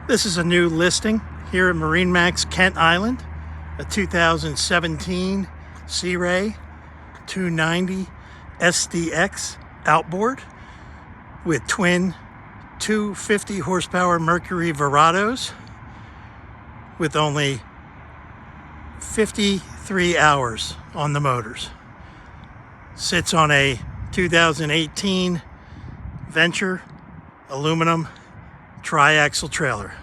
This is a new listing here at MarineMax Kent Island, a 2017 Sea Ray 290 SDX Outboard with twin 250 horsepower Mercury Verados with only 53 hours on the motors. Sits on a 2018 Venture aluminum tri-axle trailer.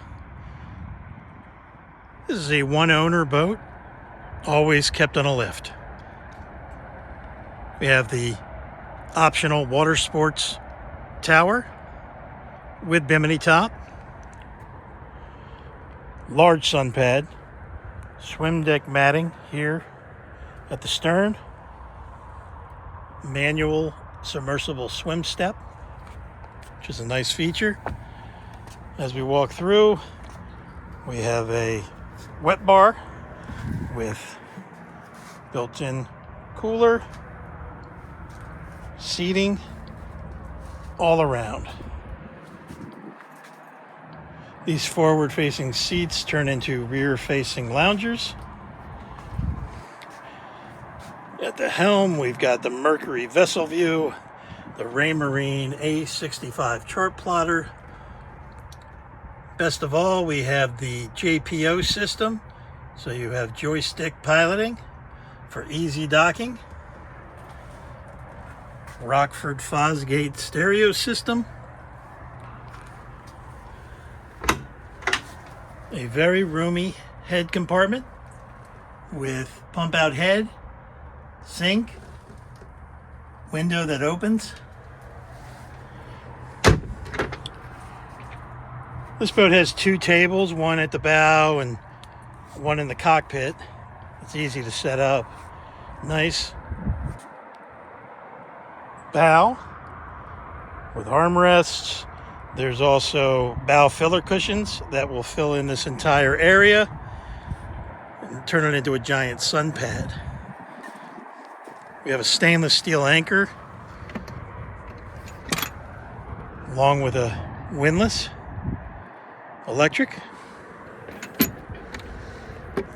This is a one-owner boat, always kept on a lift. We have the optional Watersports tower with Bimini top, large sunpad, swim deck matting here at the stern, manual submersible swim step, which is a nice feature. As we walk through, we have a wet bar with built-in cooler, seating all around. These forward-facing seats turn into rear-facing loungers. At the helm, we've got the Mercury vessel view, the Raymarine A65 Chartplotter. Best of all, we have the JPO system, so you have joystick piloting for easy docking. Rockford Fosgate stereo system. A very roomy head compartment with pump out head, sink, window that opens. This boat has two tables, one at the bow and one in the cockpit. It's easy to set up. Nice bow with armrests. There's also bow filler cushions that will fill in this entire area and turn it into a giant sun pad. We have a stainless steel anchor along with a windlass, electric.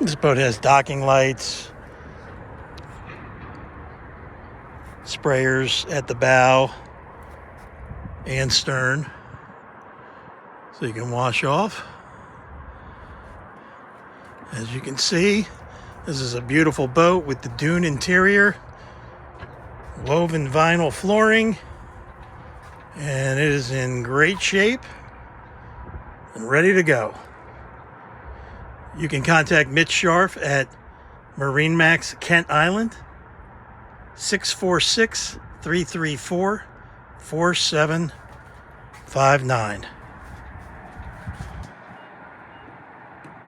This boat has docking lights, sprayers at the bow and stern, so you can wash off. As you can see, this is a beautiful boat with the dune interior, woven vinyl flooring, and it is in great shape and ready to go. You can contact Mitch Scharf at MarineMax Kent Island, 646-334-4759.